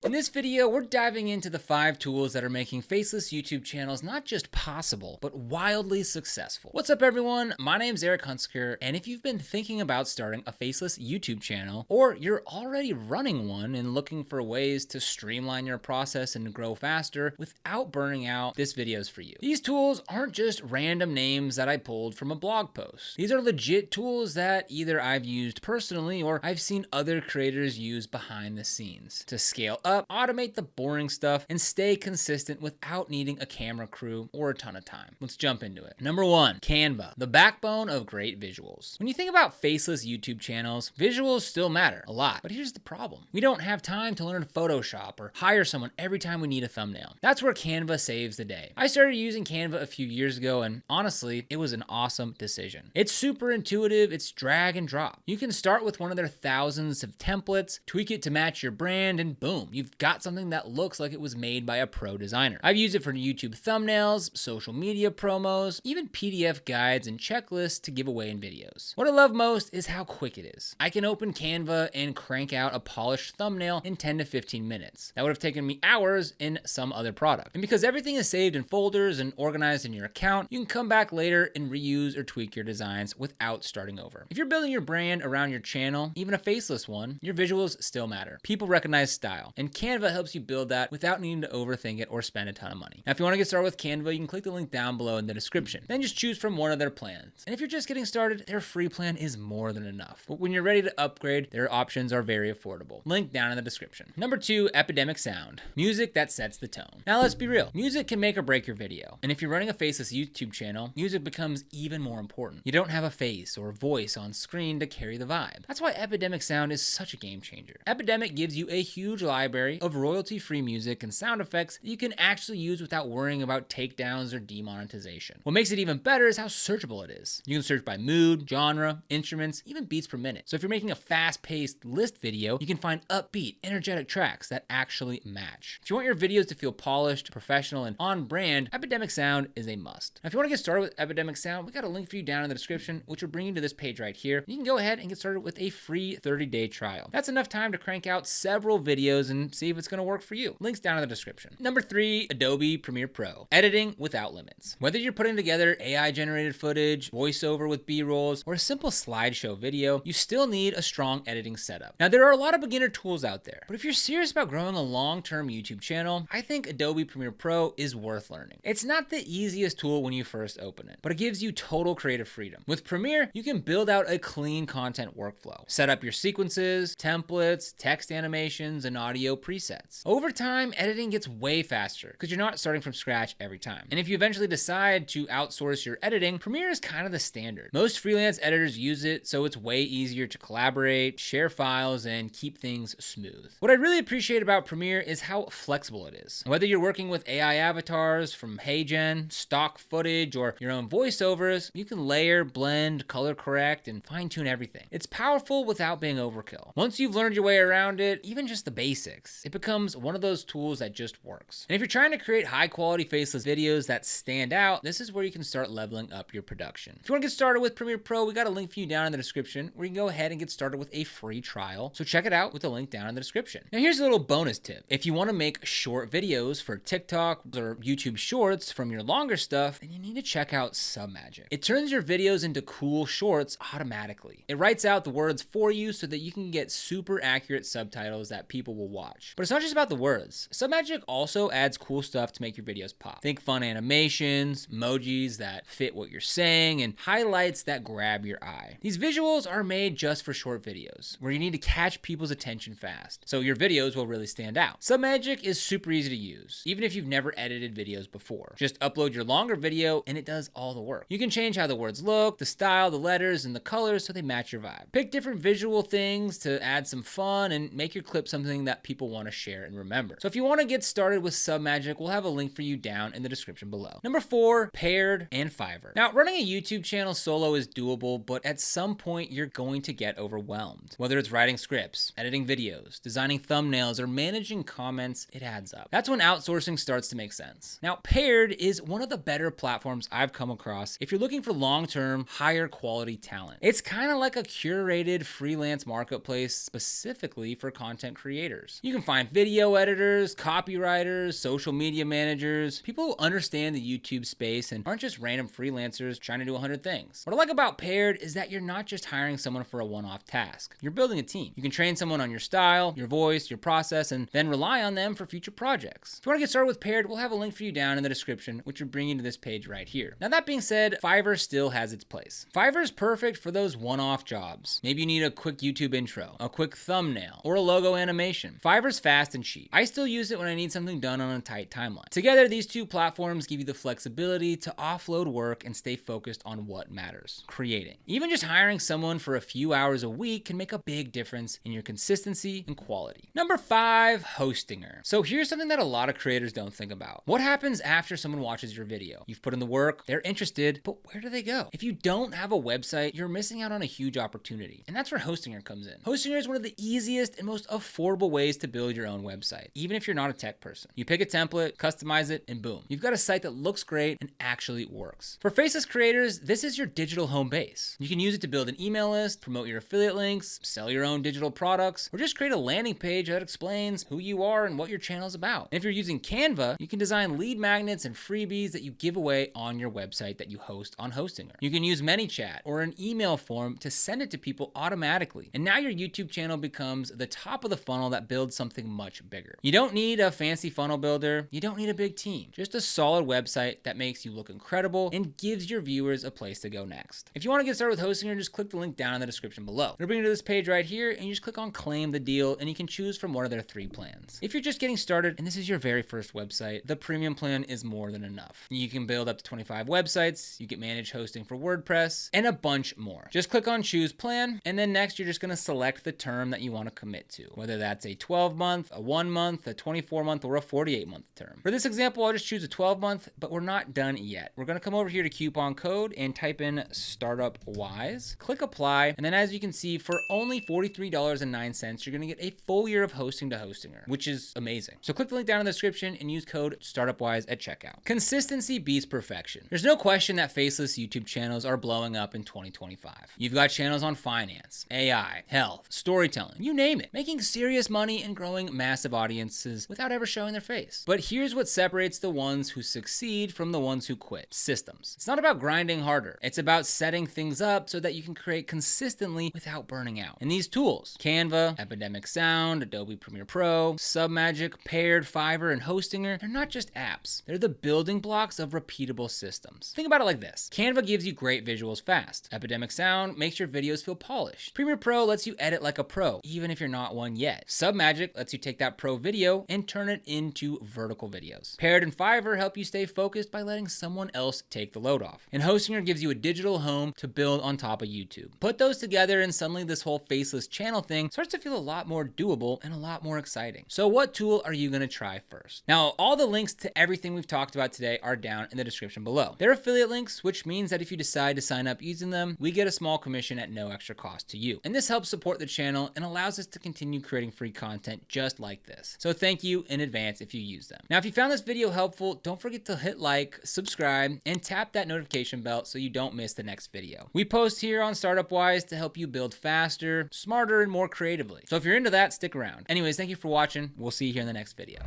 In this video, we're diving into the 5 tools that are making faceless YouTube channels not just possible, but wildly successful. What's up everyone? My name's Eric Hunsker, and if you've been thinking about starting a faceless YouTube channel, or you're already running one and looking for ways to streamline your process and grow faster without burning out, this video's for you. These tools aren't just random names that I pulled from a blog post. These are legit tools that either I've used personally or I've seen other creators use behind the scenes to scale up, automate the boring stuff, and stay consistent without needing a camera crew or a ton of time. Let's jump into it. Number 1, Canva, the backbone of great visuals. When you think about faceless YouTube channels, visuals still matter a lot, but here's the problem. We don't have time to learn Photoshop or hire someone every time we need a thumbnail. That's where Canva saves the day. I started using Canva a few years ago, and honestly, it was an awesome decision. It's super intuitive, it's drag and drop. You can start with one of their thousands of templates, tweak it to match your brand, and boom, you've got something that looks like it was made by a pro designer. I've used it for YouTube thumbnails, social media promos, even PDF guides and checklists to give away in videos. What I love most is how quick it is. I can open Canva and crank out a polished thumbnail in 10 to 15 minutes. That would have taken me hours in some other product. And because everything is saved in folders and organized in your account, you can come back later and reuse or tweak your designs without starting over. If you're building your brand around your channel, even a faceless one, your visuals still matter. People recognize style, and Canva helps you build that without needing to overthink it or spend a ton of money. Now, if you want to get started with Canva, you can click the link down below in the description. Then just choose from one of their plans. And if you're just getting started, their free plan is more than enough. But when you're ready to upgrade, their options are very affordable. Link down in the description. Number 2, Epidemic sound. Music that sets the tone. Now let's be real. Music can make or break your video. And if you're running a faceless YouTube channel, music becomes even more important. You don't have a face or voice on screen to carry the vibe. That's why Epidemic sound is such a game changer. Epidemic gives you a huge library of royalty-free music and sound effects that you can actually use without worrying about takedowns or demonetization. What makes it even better is how searchable it is. You can search by mood, genre, instruments, even beats per minute. So if you're making a fast-paced list video, you can find upbeat, energetic tracks that actually match. If you want your videos to feel polished, professional, and on brand, Epidemic sound is a must. Now, if you want to get started with Epidemic sound, we got a link for you down in the description, which will bring you to this page right here. You can go ahead and get started with a free 30-day trial. That's enough time to crank out several videos and see if it's going to work for you. Links down in the description. Number 3, Adobe Premiere Pro. Editing without limits. Whether you're putting together AI-generated footage, voiceover with B-rolls, or a simple slideshow video, you still need a strong editing setup. Now, there are a lot of beginner tools out there, but if you're serious about growing a long-term YouTube channel, I think Adobe Premiere Pro is worth learning. It's not the easiest tool when you first open it, but it gives you total creative freedom. With Premiere, you can build out a clean content workflow, set up your sequences, templates, text animations, and audio presets. Over time, editing gets way faster because you're not starting from scratch every time. And if you eventually decide to outsource your editing, Premiere is kind of the standard. Most freelance editors use it, so it's way easier to collaborate, share files, and keep things smooth. What I really appreciate about Premiere is how flexible it is. Whether you're working with AI avatars from HeyGen, stock footage, or your own voiceovers, you can layer, blend, color correct, and fine-tune everything. It's powerful without being overkill. Once you've learned your way around it, even just the basics, it becomes one of those tools that just works. And if you're trying to create high-quality faceless videos that stand out, this is where you can start leveling up your production. If you want to get started with Premiere Pro, we got a link for you down in the description where you can go ahead and get started with a free trial. So check it out with the link down in the description. Now here's a little bonus tip. If you want to make short videos for TikTok or YouTube Shorts from your longer stuff, then you need to check out Submagic. It turns your videos into cool shorts automatically. It writes out the words for you so that you can get super accurate subtitles that people will watch. But it's not just about the words. Submagic also adds cool stuff to make your videos pop. Think fun animations, emojis that fit what you're saying, and highlights that grab your eye. These visuals are made just for short videos, where you need to catch people's attention fast, so your videos will really stand out. Submagic is super easy to use, even if you've never edited videos before. Just upload your longer video, and it does all the work. You can change how the words look, the style, the letters, and the colors so they match your vibe. Pick different visual things to add some fun and make your clip something that people want to share and remember. So if you want to get started with Submagic, we'll have a link for you down in the description below. Number 4, Paired and Fiverr. Now, running a YouTube channel solo is doable, but at some point you're going to get overwhelmed. Whether it's writing scripts, editing videos, designing thumbnails, or managing comments, it adds up. That's when outsourcing starts to make sense. Now, Paired is one of the better platforms I've come across if you're looking for long-term, higher quality talent. It's kind of like a curated freelance marketplace specifically for content creators. You You can find video editors, copywriters, social media managers, people who understand the YouTube space and aren't just random freelancers trying to do 100 things. What I like about Paired is that you're not just hiring someone for a one-off task. You're building a team. You can train someone on your style, your voice, your process, and then rely on them for future projects. If you want to get started with Paired, we'll have a link for you down in the description, which will bring you to this page right here. Now that being said, Fiverr still has its place. Fiverr is perfect for those one-off jobs. Maybe you need a quick YouTube intro, a quick thumbnail, or a logo animation. Fiverr's fast and cheap. I still use it when I need something done on a tight timeline. Together, these two platforms give you the flexibility to offload work and stay focused on what matters: creating. Even just hiring someone for a few hours a week can make a big difference in your consistency and quality. Number 5, Hostinger. So here's something that a lot of creators don't think about. What happens after someone watches your video? You've put in the work, they're interested, but where do they go? If you don't have a website, you're missing out on a huge opportunity. And that's where Hostinger comes in. Hostinger is one of the easiest and most affordable ways to build your own website, even if you're not a tech person. You pick a template, customize it, and boom, you've got a site that looks great and actually works. For Faceless creators, this is your digital home base. You can use it to build an email list, promote your affiliate links, sell your own digital products, or just create a landing page that explains who you are and what your channel is about. And if you're using Canva, you can design lead magnets and freebies that you give away on your website that you host on Hostinger. You can use ManyChat or an email form to send it to people automatically. And now your YouTube channel becomes the top of the funnel that builds something much bigger. You don't need a fancy funnel builder. You don't need a big team. Just a solid website that makes you look incredible and gives your viewers a place to go next. If you want to get started with Hostinger, just click the link down in the description below. It'll bring you to this page right here, and you just click on claim the deal, and you can choose from one of their 3 plans. If you're just getting started and this is your very first website, the premium plan is more than enough. You can build up to 25 websites, you get managed hosting for WordPress, and a bunch more. Just click on choose plan, and then next you're just going to select the term that you want to commit to, whether that's a 12-month, a 1-month, a 24-month, or a 48-month term. For this example, I'll just choose a 12-month, but we're not done yet. We're going to come over here to coupon code and type in startup wise, click apply, and then as you can see, for only $43.09, you're going to get a full year of hosting to Hostinger, which is amazing. So click the link down in the description and use code startupwise at checkout. Consistency beats perfection. There's no question that Faceless YouTube channels are blowing up in 2025. You've got channels on finance, AI, health, storytelling, you name it, making serious money and growing massive audiences without ever showing their face. But here's what separates the ones who succeed from the ones who quit: systems. It's not about grinding harder. It's about setting things up so that you can create consistently without burning out. And these tools, Canva, Epidemic Sound, Adobe Premiere Pro, Submagic, Paired, Fiverr, and Hostinger, they're not just apps. They're the building blocks of repeatable systems. Think about it like this. Canva gives you great visuals fast. Epidemic Sound makes your videos feel polished. Premiere Pro lets you edit like a pro, even if you're not one yet. Submagic lets you take that pro video and turn it into vertical videos. Paired and Fiverr help you stay focused by letting someone else take the load off. And Hostinger gives you a digital home to build on top of YouTube. Put those together and suddenly this whole Faceless channel thing starts to feel a lot more doable and a lot more exciting. So what tool are you going to try first? Now, all the links to everything we've talked about today are down in the description below. They're affiliate links, which means that if you decide to sign up using them, we get a small commission at no extra cost to you. And this helps support the channel and allows us to continue creating free content just like this. So thank you in advance if you use them. Now, if you found this video helpful, don't forget to hit like, subscribe, and tap that notification bell so you don't miss the next video. We post here on Startup Wise to help you build faster, smarter, and more creatively. So if you're into that, stick around. Anyways, thank you for watching. We'll see you here in the next video.